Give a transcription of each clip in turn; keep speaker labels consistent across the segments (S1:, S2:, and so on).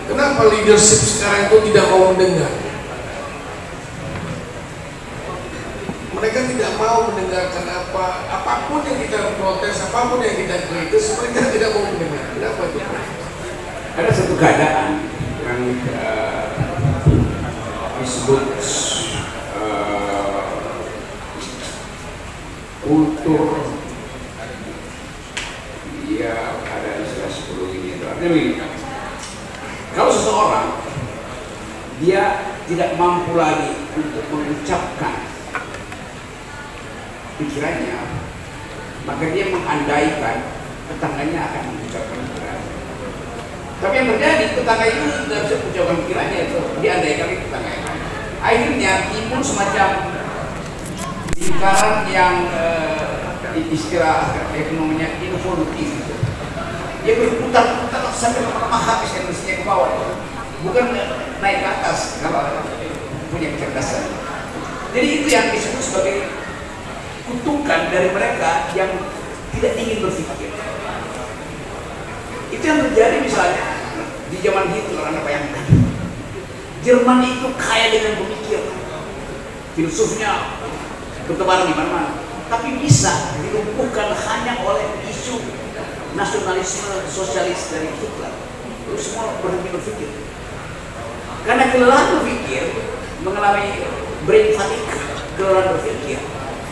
S1: Kenapa leadership sekarang itu tidak mau mendengar? Mereka tidak mau mendengarkan apapun yang kita protes, apapun yang kita kritis, mereka tidak mau mendengar. Kenapa itu?
S2: Ada satu keadaan yang disebut kultur, ya ada istilah psikologi itu. Artinya begini, kalau seseorang dia tidak mampu lagi untuk mengucapkan pikirannya, maka dia mengandaikan tetangganya akan mengucapkan pikirannya. Tapi yang terjadi, tetangga itu tidak bisa mengucapkan pikirannya, itu diandaikan itu tetangganya. Akhirnya timbul semacam lingkaran yang istilah ekonominya involutif. Dia berputar-putar sampai lama-lama habis energinya ke bawah, bukan naik ke atas kalau punya kecerdasan. Jadi itu yang disebut sebagai kutukan dari mereka yang tidak ingin berpikir. Itu yang terjadi misalnya di zaman Hitler. Anda bayangkan, Jerman itu kaya dengan pemikiran, filsufnya bertebaran di mana-mana, tapi bisa dilumpuhkan hanya oleh isu nasionalisme sosialis dari Hitler. Lalu semua berhenti berpikir karena kelelahan berpikir, mengalami brain fatigue, kelelahan berpikir.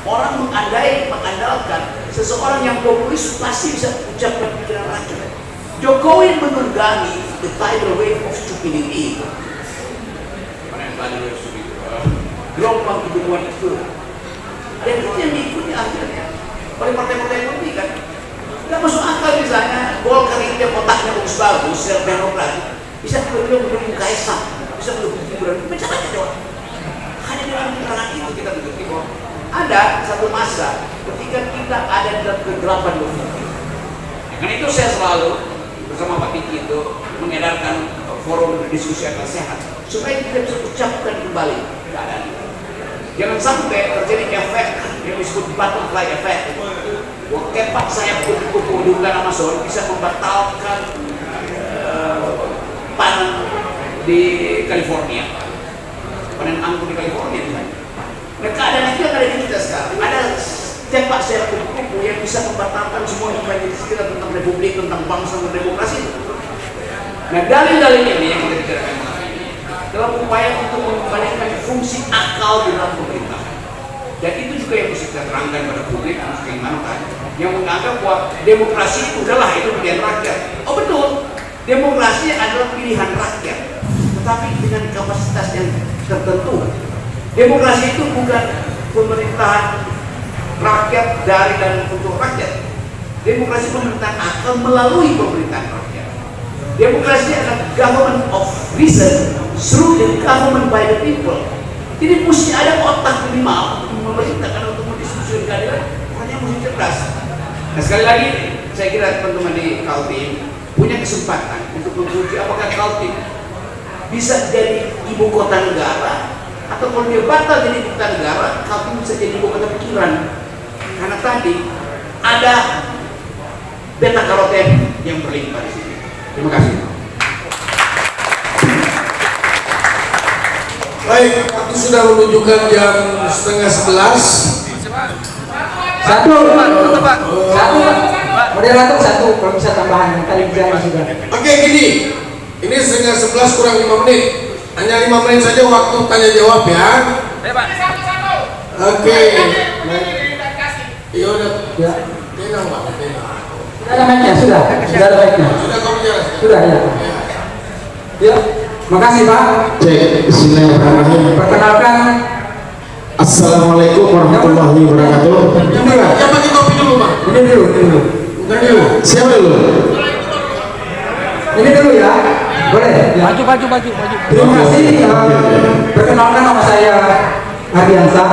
S2: Orang mengandalkan seseorang yang populis pasti bisa ucapkan pikiran rakyat. Jokowi menunggangi the tidal wave of stupidity. Gelombang kebodohan itu. Dan itu yang diikuti akhirnya oleh partai-partai politik kan. Nggak masuk akal misalnya Golkar ini dia kotaknya bagus, demokrat, bisa beliau mendukung Kaisang, bisa mendukung Gibran. Bicaranya doang. Hanya dengan keterangan itu kita mengerti bahwa ada satu masa ketika kita ada dalam kegelapan berpikir. Karena itu saya selalu bersama Pak Diki itu mengedarkan forum diskusi akal sehat supaya kita bisa ucapkan kembali keadaan itu. Jangan sampai terjadi efek yang disebut butterfly effect. Kepak sayap kupu-kupu di bulan Amazon bisa membatalkan panen di California, panen anggur di California misalnya. Nah, keadaan itu yang ada di kita sekarang. Ada tepak sayap kupu-kupu yang bisa membatalkan semua yang kita tentang republik, tentang bangsa dan demokrasi itu. Nah, dalil-dalil ini yang kita bicarakan dalam upaya untuk mengembalikan fungsi akal di dalam pemerintahan. Dan itu juga yang mesti kita terangkan pada publik, harus bagaimana yang menganggap bahwa demokrasi itu adalah itu pilihan rakyat. Oh betul, demokrasi adalah pilihan rakyat, tetapi dengan kapasitas yang tertentu. Demokrasi itu bukan pemerintahan rakyat dari dan untuk rakyat. Demokrasi pemerintahan akal melalui pemerintahan rakyat. Demokrasi adalah government of reason through the government by the people. Jadi mesti ada otak minimal untuk memerintahkan, untuk mendiskusikan keadilan. Hanya mesti cerdas. Nah sekali lagi, saya kira teman-teman di Kaltim punya kesempatan untuk menguji apakah Kaltim bisa jadi ibu kota negara, atau kalau dia batal jadi ibu kota negara, Kaltim bisa jadi ibu kota pikiran. Karena tadi ada beta karoten yang berlimpah di sini. Terima kasih.
S1: Baik, waktu sudah menunjukkan jam 10:30.
S3: Satu, moderator satu, kalau bisa tambahan tadi bicara sudah.
S1: Oke, gini, ini 10:30 kurang 5 menit. Hanya 5 menit saja waktu tanya jawab ya. Oke. Iya udah. Ya. Tenang Pak.
S3: Sudah ada mic-nya, sudah ada mic-nya.
S1: Sudah kamu bicara.
S3: Sudah ya. Ya. Makasih Pak.
S4: Cek, bismillahirrahmanirrahim.
S3: Perkenalkan.
S4: Assalamualaikum warahmatullahi wabarakatuh.
S1: Yang pakai kopi dulu Pak.
S3: Ini dulu.
S1: Bukan dulu.
S4: Siapa dulu?
S3: Ini dulu ya. Boleh? Ya. Maju. Terima kasih. Perkenalkan nama saya Ardiansa.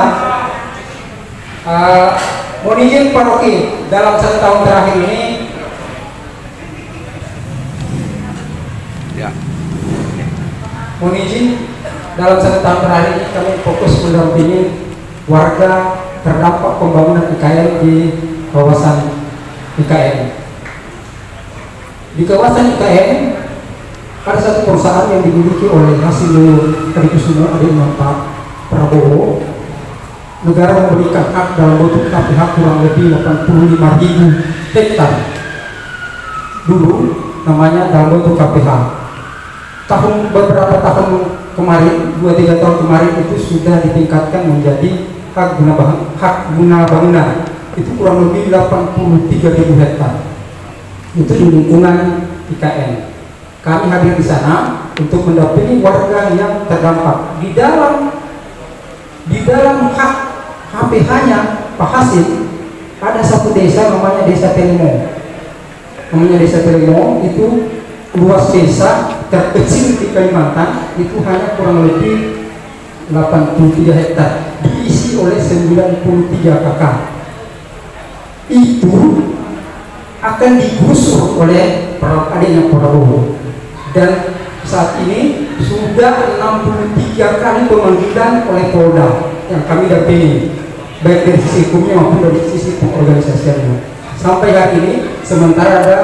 S3: Mohon izin paroki dalam 1 tahun terakhir ini.
S2: Ya.
S3: Mohon izin dalam 1 tahun terakhir ini kami fokus mendampingi warga terdampak pembangunan IKN di kawasan IKN. Di kawasan IKN ada satu perusahaan yang dimiliki oleh Hasilio Hadikusumo adiknya Pak Prabowo. Negara memberikan hak dalam bentuk KPH kurang lebih 85.000 hektar. Dulu namanya dalam bentuk KPH. Beberapa tahun kemarin, 2-3 tahun kemarin itu sudah ditingkatkan menjadi hak guna bangunan. Itu kurang lebih 83.000 hektar. Itu di lingkungan IKN. Kami hadir di sana untuk mendampingi warga yang terdampak. Di dalam hak HPH-nya Pak Hasil ada satu desa namanya Desa Telimo. Namanya Desa Telimo itu luas desa terkecil di Kalimantan, itu hanya kurang lebih 83 hektar, diisi oleh 93 KK. Itu akan digusur oleh adiknya Prabowo. Dan saat ini sudah 63 kali pemanggilan oleh Polda yang kami dampingi, baik dari sisi hukumnya maupun dari sisi pengorganisasiannya. Sampai hari ini sementara ada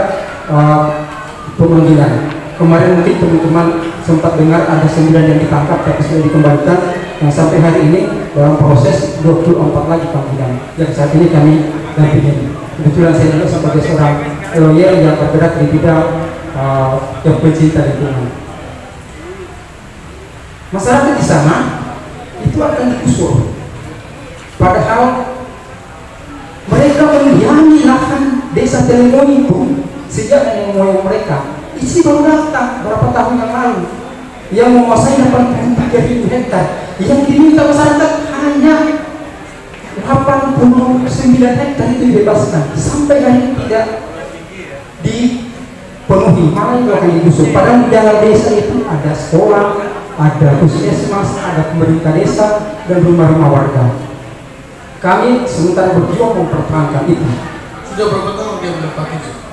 S3: pemanggilan. Kemarin mungkin teman-teman sempat dengar ada 9 yang ditangkap tapi sudah dikembalikan. Yang sampai hari ini dalam proses 24 lagi panggilan yang saat ini kami dampingi. Kebetulan saya juga sebagai seorang lawyer yang bergerak di bidang yang pencinta lingkungan. Masyarakat di sana itu akan digusur, padahal mereka mendiami lahan Desa Telimo itu sejak nenek moyang mereka. Isi baru datang berapa tahun yang lalu yang menguasai 83.000 hektar. Yang diminta masyarakat hanya 89 hektar itu dibebaskan. Sampai hari ini tidak dipenuhi, malah yang akan digusur. Padahal di dalam desa itu ada sekolah, ada puskesmas, ada pemerintah desa, dan rumah-rumah warga. Kami sementara berjuang mempertahankan itu.
S1: Sudah berapa tahun dia mendapat itu?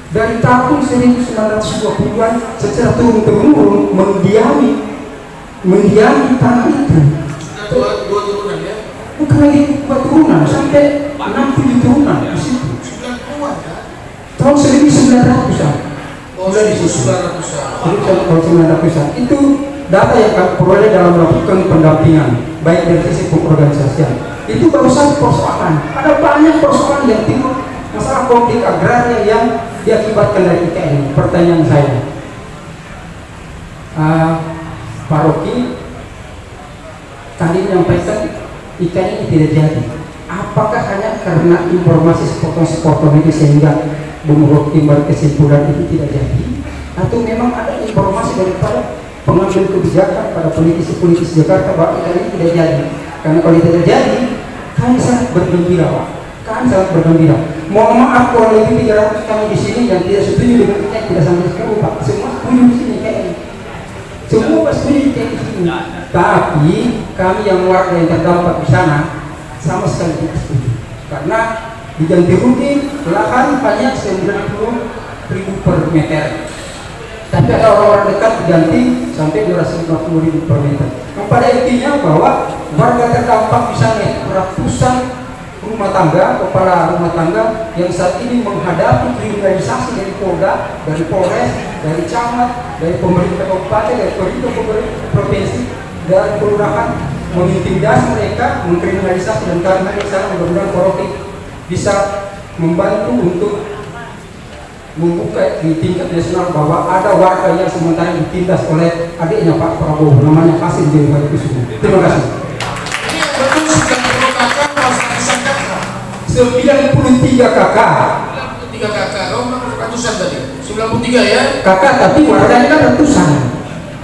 S3: Dari tahun 1920-an secara turun-temurun mendiami tanah itu.
S1: Sudah dua turunan ya?
S3: Bukan lagi 2 turunan, sampai 6-7 turunan di situ.
S1: Sudah kuat ya?
S3: Tahun 1900-an.
S1: Oh, 1900-an.
S3: Jadi tahun 1900-an. Itu data yang kami peroleh dalam melakukan pendampingan, baik dari sisi pengorganisasian. Itu baru satu persoalan. Ada banyak persoalan yang timbul, masalah konflik agraria yang diakibatkan dari IKN. Pertanyaan saya, Pak Rocky tadi menyampaikan IKN ini tidak jadi. Apakah hanya karena informasi sepotong-sepotong itu sehingga Bung Rocky berkesimpulan itu tidak jadi, atau memang ada informasi daripada pengambil kebijakan pada politisi-politisi Jakarta bahwa IKN ini tidak jadi? Karena kalau tidak jadi, kami sangat bergembira, Pak. Kami sangat bergembira. Mohon maaf kurang lebih 300 kami di sini yang tidak setuju dengan IKN tidak sampai 10, Pak. Semua setuju di sini IKN. Semua setuju IKN di sini. Tapi kami yang warga yang terdampak di sana sama sekali tidak setuju. Karena diganti rugi lahan hanya 90.000 per meter. Tapi ada orang-orang dekat diganti sampai 250.000 per meter. Pada intinya bahwa warga terdampak di sana ratusan rumah tangga, kepala rumah tangga yang saat ini menghadapi kriminalisasi dari Polda, dari Polres, dari camat, dari pemerintah kabupaten, dari pemerintah provinsi, dari kelurahan, mengintimidasi mereka, mengkriminalisasi. Dan karena di sana mudah-mudahan Koroki bisa membantu untuk membuka di tingkat nasional bahwa ada warga yang sementara ditindas oleh adiknya Pak Prabowo, namanya Hasil Jadi Hadikusumo. Terima kasih.
S1: Ini yang betul 90 kakak pas ratusan kakak.
S3: 93 kakak.
S1: 93 kakak, kamu ratusan tadi? 93 ya?
S3: Kakak, tapi warganya kan ratusan.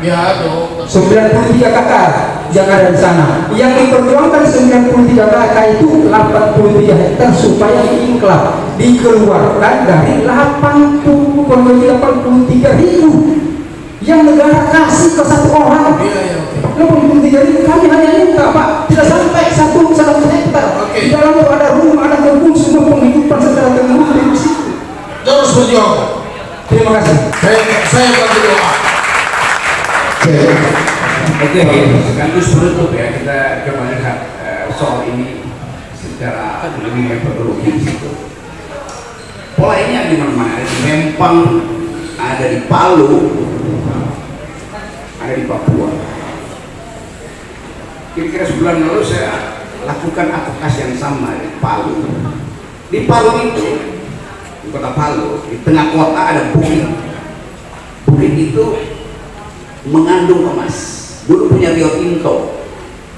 S1: Ya dong.
S3: 93 kakak yang ada di sana. Yang diperjuangkan 93 kakak itu 83 hektar supaya diinklap, dikeluarkan dari 83.000 yang negara kasih ke satu orang.
S1: Iya, iya, oke.
S3: 83.000 kami hanya minta, Pak, tidak sampai 1 hektar.
S1: Oke.
S3: Di dalam itu ada rumah, ada kebun, semua penghidupan secara temurun di situ.
S1: Terus berjuang.
S3: Terima kasih.
S1: Saya bantu doa.
S2: Oke, sekaligus penutup ya, kita coba lihat soal ini secara lebih metodologi di situ. Pola ini ada di mana-mana, ada di Mempang, ada di Palu, ada di Papua. Kira-kira sebulan lalu saya lakukan advokasi yang sama di Palu. Di Palu itu, di kota Palu, di tengah kota ada bukit. Bukit itu mengandung emas. Dulu punya Rio Tinto,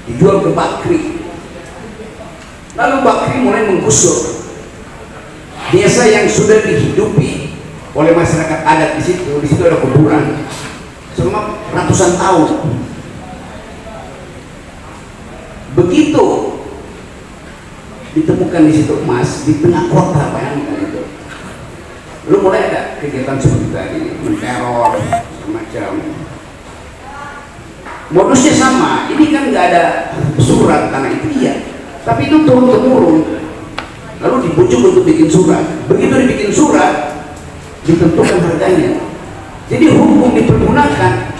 S2: dijual ke Bakri. Lalu Bakri mulai menggusur desa yang sudah dihidupi oleh masyarakat adat di situ ada kuburan selama ratusan tahun. Begitu ditemukan di situ emas di tengah kota, bayangkan itu. Lalu mulai ada kegiatan seperti tadi, menteror semacam. Modusnya sama, ini kan nggak ada surat tanah itu iya, tapi itu turun temurun. Lalu dibujuk untuk bikin surat. Begitu dibikin surat, ditentukan harganya. Jadi hukum dipergunakan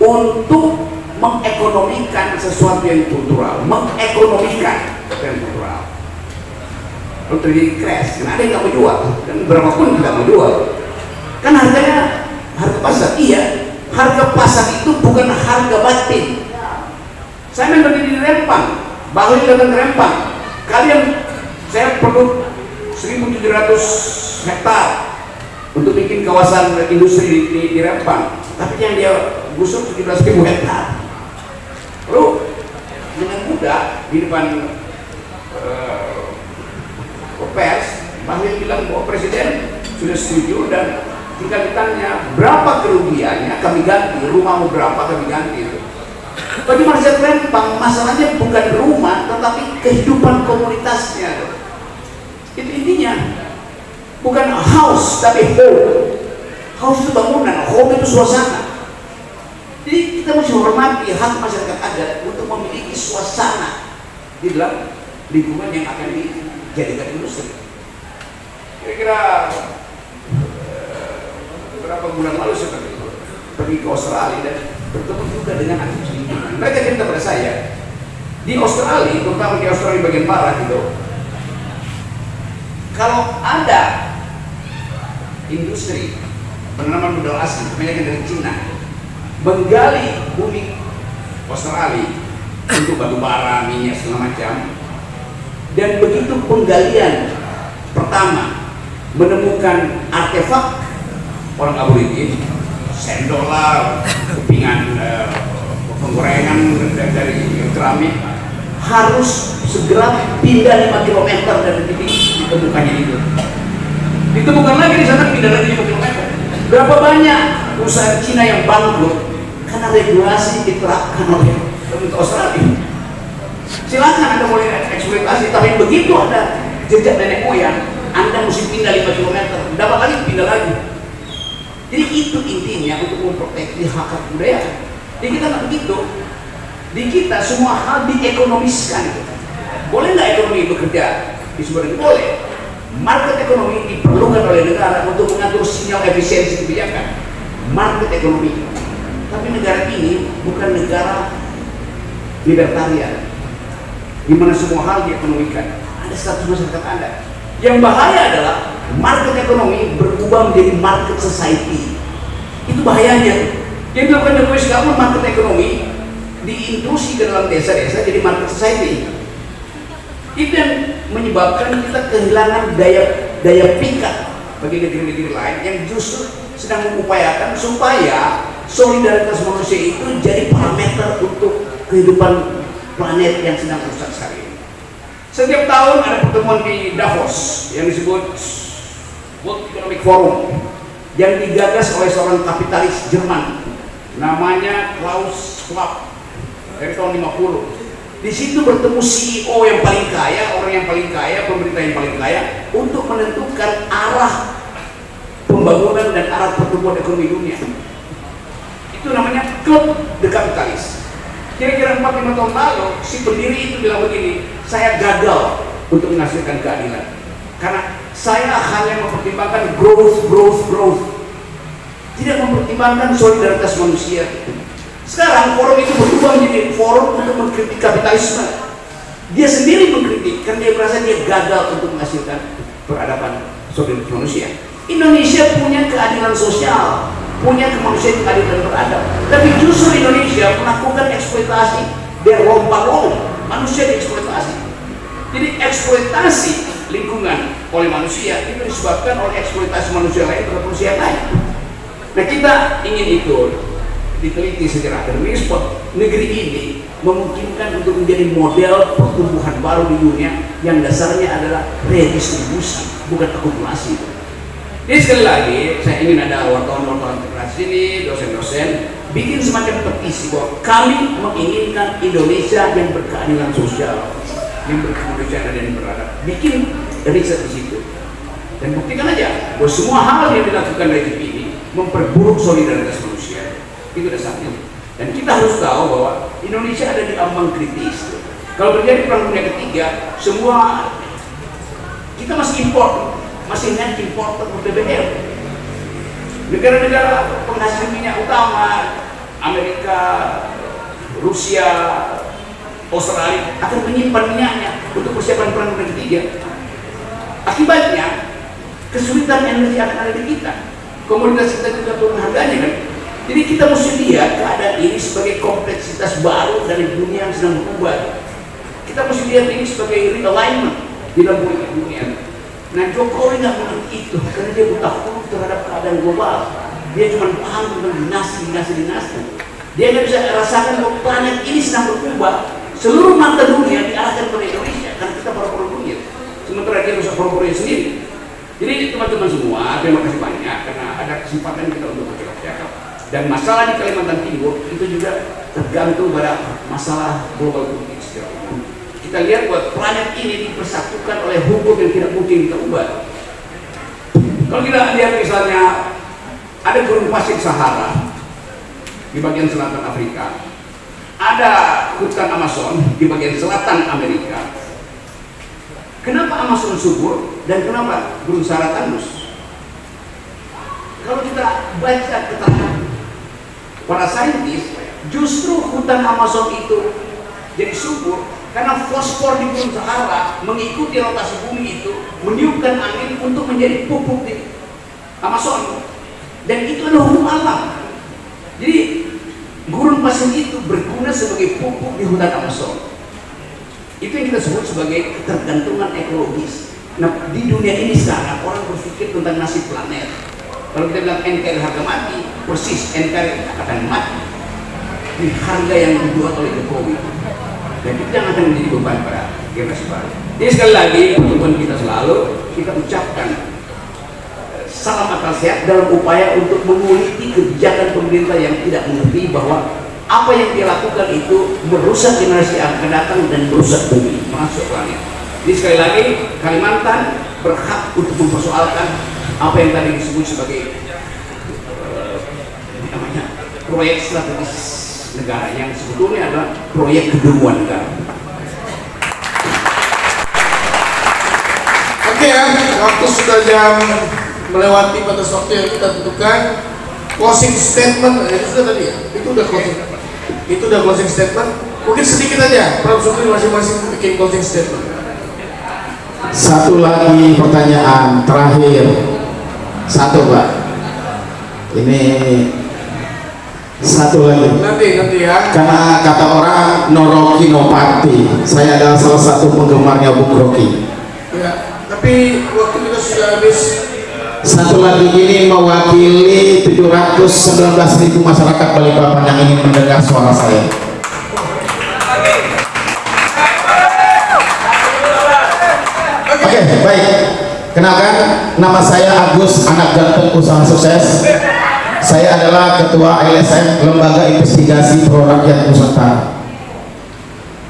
S2: untuk mengekonomikan sesuatu yang kultural, mengekonomikan sesuatu yang kultural. Lalu terjadi crash, karena ada yang nggak mau jual, dan berapapun tidak mau jual. Kan harganya harga pasar, iya. Harga pasar itu bukan harga batin. Saya main berdiri di Rempang, Bahlil datang ke Rempang. Saya perlu 1.700 hektar untuk bikin kawasan industri di Rempang, tapi yang dia gusur 17.000 hektar. Lalu dengan mudah di depan pers, Bahlil bilang bahwa Presiden sudah setuju dan tinggal ditanya berapa kerugiannya, kami ganti. Rumahmu berapa, kami ganti. Bagi masyarakat Rempang, masalahnya bukan rumah tetapi kehidupan komunitasnya. Itu intinya, bukan house tapi home. House itu bangunan, home itu suasana. Jadi kita mesti hormati hak masyarakat adat untuk memiliki suasana di dalam lingkungan yang akan dijadikan industri. Kira-kira beberapa bulan lalu saya pergi ke Australia dan bertemu juga dengan aktivis lingkungan. Mereka cerita pada saya, di Australia, terutama di Australia bagian barat itu, kalau ada industri penanaman modal asing, kebanyakan dari Cina, menggali bumi Australia untuk batu bara, minyak segala macam, dan begitu penggalian pertama menemukan artefak orang aborigin, sendola, kepingan penggorengan dari keramik, harus segera pindah 5 km dari titik ditemukannya itu. Ditemukan lagi di sana, pindah lagi 5 km. Berapa banyak perusahaan Cina yang bangkrut karena regulasi diterapkan oleh pemerintah Australia. Silakan Anda boleh eksploitasi, tapi begitu ada jejak nenek moyang, Anda mesti pindah 5 km, dapat lagi pindah lagi. Jadi itu intinya untuk memproteksi hak budaya. Di kita nggak begitu. Di kita semua hal diekonomiskan. Boleh nggak ekonomi bekerja di sebuah negara? Boleh. Market ekonomi diperlukan oleh negara untuk mengatur sinyal efisiensi kebijakan. Market ekonomi. Tapi negara ini bukan negara libertarian, di mana semua hal diekonomikan. Ada status masyarakat Anda. Yang bahaya adalah market ekonomi berubah menjadi market society. Itu bahayanya. Yang dilakukan Jokowi sekarang, market ekonomi diintrusi ke dalam desa-desa jadi market society. Itu yang menyebabkan kita kehilangan daya pikat bagi negeri-negeri lain yang justru sedang mengupayakan supaya solidaritas manusia itu jadi parameter untuk kehidupan planet yang sedang rusak sekali. Setiap tahun ada pertemuan di Davos yang disebut World Economic Forum yang digagas oleh seorang kapitalis Jerman namanya Klaus Schwab dari tahun 50. Di situ bertemu CEO yang paling kaya, orang yang paling kaya, pemerintah yang paling kaya untuk menentukan arah pembangunan dan arah pertumbuhan ekonomi dunia. Itu namanya Klub The Kapitalis. Kira-kira 4-5 tahun lalu si pendiri itu bilang begini, saya gagal untuk menghasilkan keadilan karena saya hanya mempertimbangkan growth, tidak mempertimbangkan solidaritas manusia. Sekarang forum itu berubah menjadi forum untuk mengkritik kapitalisme. Dia sendiri mengkritik karena dia merasa dia gagal untuk menghasilkan peradaban solidaritas manusia. Indonesia punya keadilan sosial, punya kemanusiaan yang adil dan beradab. Tapi justru Indonesia melakukan eksploitasi, dia lompat-lompat manusia dieksploitasi. Jadi eksploitasi lingkungan oleh manusia itu disebabkan oleh eksploitasi manusia lain terhadap manusia lain. Nah, kita ingin itu diteliti secara akademis. Negeri ini memungkinkan untuk menjadi model pertumbuhan baru di dunia yang dasarnya adalah redistribusi, bukan akumulasi. Jadi sekali lagi saya ingin ada wartawan-wartawan terkeras sini, dosen-dosen bikin semacam petisi bahwa kami menginginkan Indonesia yang berkeadilan sosial, yang berkemanusiaan dan beradab. Bikin riset di situ dan buktikan aja bahwa semua hal yang dilakukan rejim ini memperburuk solidaritas manusia. Itu dasarnya. Dan kita harus tahu bahwa Indonesia ada di ambang kritis. Kalau terjadi perang dunia ketiga, semua kita masih impor, masih net importer BBM. Negara-negara penghasil minyak utama, Amerika, Rusia, Australia akan menyimpan minyaknya untuk persiapan perang dunia ketiga. Akibatnya kesulitan energi akan ada di kita. Komoditas kita juga turun harganya kan. Jadi kita mesti lihat keadaan ini sebagai kompleksitas baru dari dunia yang sedang berubah. Kita mesti lihat ini sebagai realignment di dalam politik dunia. Nah, Jokowi nggak mengerti itu karena dia buta huruf terhadap keadaan global. Dia cuma paham tentang dinasti. Dia nggak bisa rasakan bahwa planet ini sedang berubah. Seluruh mata dunia diarahkan kepada Indonesia karena kita paru-paru dunia. Sementara dia rusak paru-parunya sendiri. Jadi teman-teman semua, terima kasih banyak karena ada kesempatan kita untuk bercakap-cakap. Dan masalah di Kalimantan Timur itu juga tergantung pada masalah global politik secara umum. Kita lihat bahwa planet ini dipersatukan oleh hukum yang tidak mungkin kita ubah. Kalau kita lihat misalnya ada gurun pasir Sahara di bagian selatan Afrika, ada hutan Amazon di bagian selatan Amerika. Kenapa Amazon subur dan kenapa gurun Sahara tandus? Kalau kita baca keterangan para saintis, justru hutan Amazon itu jadi subur karena fosfor di gurun Sahara mengikuti rotasi bumi itu meniupkan angin untuk menjadi pupuk di Amazon, dan itu adalah hukum alam. Jadi gurun pasir itu berguna sebagai pupuk di hutan Amazon. Itu yang kita sebut sebagai ketergantungan ekologis. Nah, di dunia ini sekarang orang berpikir tentang nasib planet. Kalau kita bilang NKRI harga mati, persis NKRI akan mati di harga yang dibuat oleh Jokowi. Dan itu yang akan menjadi beban pada generasi baru. Jadi sekali lagi pertemuan kita selalu kita ucapkan salam akal sehat dalam upaya untuk menguliti kebijakan pemerintah yang tidak mengerti bahwa apa yang dia lakukan itu merusak generasi yang akan datang dan merusak bumi, masuk planet. Jadi sekali lagi Kalimantan berhak untuk mempersoalkan apa yang tadi disebut sebagai proyek strategis negara yang sebetulnya adalah proyek kedunguan negara.
S1: Oke ya, waktu sudah jam melewati batas waktu yang kita tentukan. Closing statement itu sudah tadi ya, itu udah closing statement. Mungkin sedikit aja, Prof. Sukri masing-masing bikin closing statement.
S4: Satu lagi pertanyaan terakhir. Satu Pak. Ini satu lagi.
S1: Nanti ya.
S4: Karena kata orang no Rocky no party. Saya adalah salah satu penggemarnya Bung Rocky.
S1: Ya, tapi waktu kita sudah habis.
S4: Satu lagi ini mewakili 719.000 masyarakat Balikpapan yang ingin mendengar suara saya. Oke, baik. Kenalkan, nama saya Agus, anak jantung usaha sukses. Saya adalah Ketua LSM, Lembaga Investigasi Pro Rakyat Nusantara.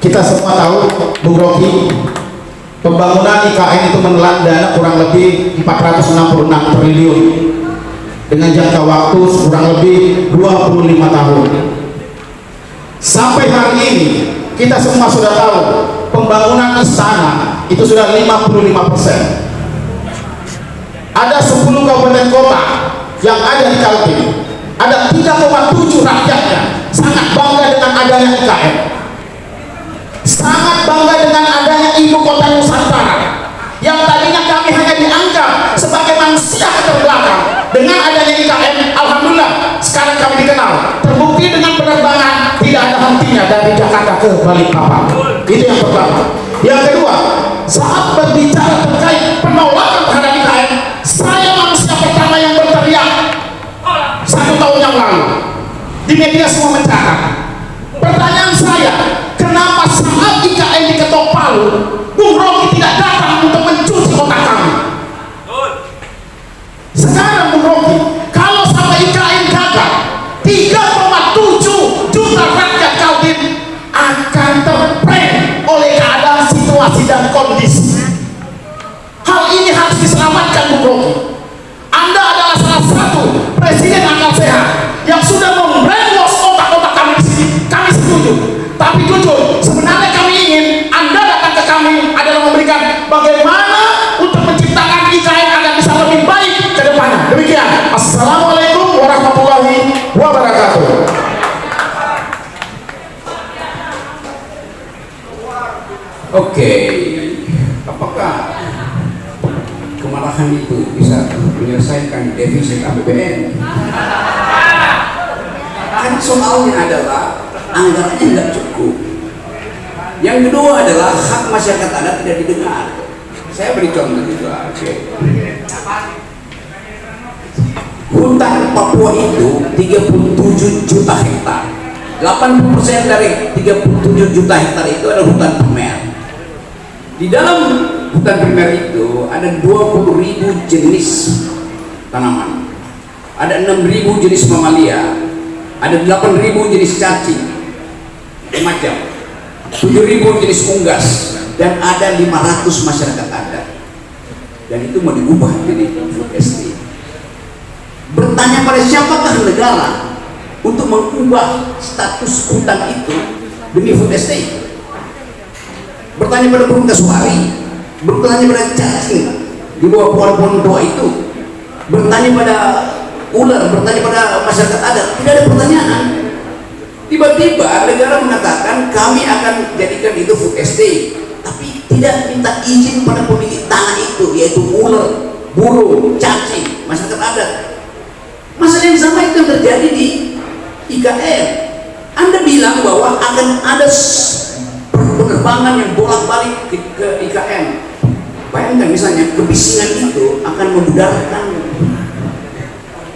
S4: Kita semua tahu, Bung Rocky, pembangunan IKN itu menelan dana kurang lebih 466 triliun dengan jangka waktu kurang lebih 25 tahun. Sampai hari ini kita semua sudah tahu pembangunan istana itu sudah 55%. Ada 10 kabupaten kota yang ada di Kaltim, ada 3,7 rakyatnya sangat bangga dengan adanya IKN, sangat bangga dengan adanya ibu kota Nusantara yang tadinya kami hanya dianggap sebagai manusia terbelakang. Dengan adanya IKN, alhamdulillah internasional, terbukti dengan penerbangan tidak ada hentinya dari Jakarta ke Balikpapan. Itu yang pertama. Yang kedua, saat berbicara terkait penolakan terhadap IKN, saya manusia pertama yang berteriak 1 tahun yang lalu. Di media semua mencatat. Pertanyaan saya, kenapa saat IKN diketok Palu, Bung Rocky tidak datang untuk mencuci otak kami? Sekarang Bung Rocky, kalau sampai IKN gagal, 3,7 juta rakyat Kaltim akan terprank oleh keadaan situasi dan kondisi. Hal ini harus diselamatkan Bung Rocky. Anda adalah salah satu presiden akal sehat yang sudah membrainwash otak-otak kami di sini. Kami setuju. Tapi jujur, sebenarnya kami ingin Anda datang ke kami adalah memberikan bagaimana untuk menciptakan IKN agar bisa lebih baik ke depannya. Demikian. Assalamualaikum warahmatullahi wabarakatuh.
S2: Oke, apakah kemarahan itu bisa menyelesaikan defisit APBN? Kan soalnya adalah anggarannya tidak cukup. Yang kedua adalah hak masyarakat adat tidak didengar. Saya beri contoh juga. Hutan Papua itu 37 juta hektar. 80% dari 37 juta hektar itu adalah hutan primer. Di dalam hutan primer itu ada 20.000 jenis tanaman, ada 6.000 jenis mamalia, ada 8.000 jenis cacing, macam 7.000 jenis unggas, dan ada 500 masyarakat adat. Dan itu mau diubah jadi food estate. Bertanya pada siapakah negara untuk mengubah status hutan itu demi food estate? Bertanya pada burung kasuari, bertanya pada cacing di bawah pohon-pohon tua itu, bertanya pada ular, bertanya pada masyarakat adat. Tidak ada pertanyaan. Tiba-tiba negara mengatakan kami akan jadikan itu food estate, tapi tidak minta izin pada pemilik tanah itu, yaitu ular, burung, cacing, masyarakat adat. Masalah yang sama itu yang terjadi di IKN. Anda bilang bahwa akan ada penerbangan yang bolak-balik ke IKN. Bayangkan misalnya kebisingan itu akan memudarkan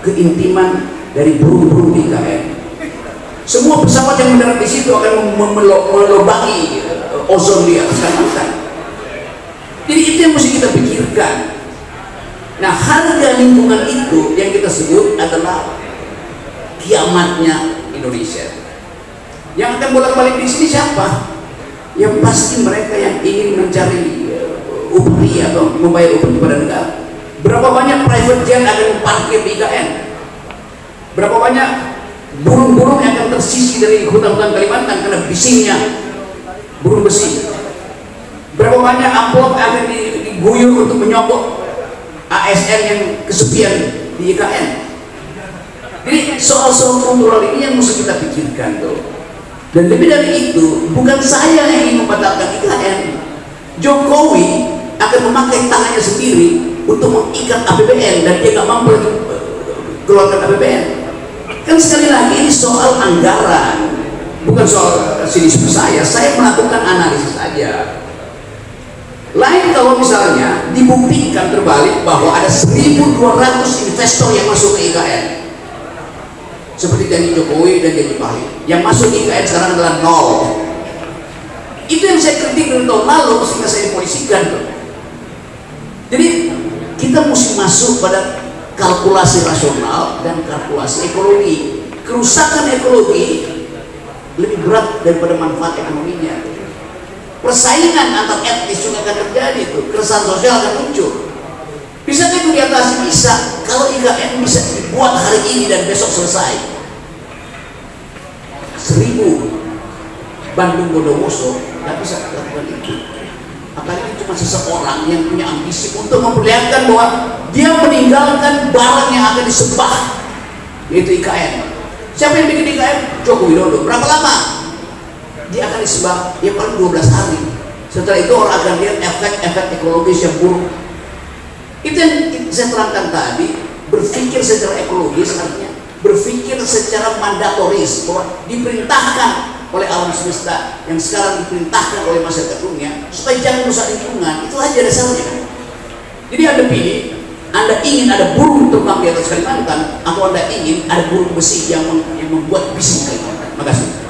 S2: keintiman dari burung-burung di IKN. Semua pesawat yang mendarat di situ akan melobangi ozon di atas Kalimantan. Jadi itu yang mesti kita pikirkan. Nah, harga lingkungan itu yang kita sebut adalah kiamatnya Indonesia. Yang akan bolak-balik di sini siapa? Yang pasti mereka yang ingin mencari upaya atau membayar upah kepada negara. Berapa banyak private jet akan parkir di IKN? Berapa banyak burung-burung yang akan tersisih dari hutan-hutan Kalimantan karena bisingnya burung besi? Berapa banyak amplop akan diguyur untuk menyogok ASN yang kesepian di IKN? Jadi soal-soal kultural ini yang mesti kita pikirkan tuh. Dan lebih dari itu, bukan saya yang ingin membatalkan IKN. Jokowi akan memakai tangannya sendiri untuk mengikat APBN dan dia nggak mampu keluarkan APBN. Kan sekali lagi ini soal anggaran, bukan soal sinisme saya. Saya melakukan analisis saja. Lain kalau misalnya dibuktikan terbalik bahwa ada 1.200 investor yang masuk ke IKN. Seperti janji Jokowi dan janji Bali, yang masuk IKN sekarang adalah 0. Itu yang saya kritik dari tahun lalu sehingga saya dipolisikan tuh. Jadi kita mesti masuk pada kalkulasi rasional dan kalkulasi ekologi. Kerusakan ekologi lebih berat daripada manfaat ekonominya. Persaingan antar etnis juga akan terjadi tuh, keresahan sosial akan muncul. Bisakah itu diatasi? Bisa, kalau IKN bisa dibuat hari ini dan besok selesai. 1.000 Bandung Bondowoso nggak bisa lakukan itu. Apalagi cuma seseorang yang punya ambisi untuk memperlihatkan bahwa dia meninggalkan barang yang akan disembah, yaitu IKN. Siapa yang bikin IKN? Joko Widodo. Berapa lama? Dia akan disembah? Ya paling 12 hari. Setelah itu orang akan lihat efek-efek ekologis yang buruk. Itu yang saya terangkan tadi, berpikir secara ekologis artinya berpikir secara mandatoris bahwa diperintahkan oleh alam semesta yang sekarang diperintahkan oleh masyarakat dunia supaya jangan rusak lingkungan. Itu aja dasarnya. Jadi Anda pilih, Anda ingin ada burung terbang di atas Kalimantan atau Anda ingin ada burung besi yang membuat bising Kalimantan. Makasih.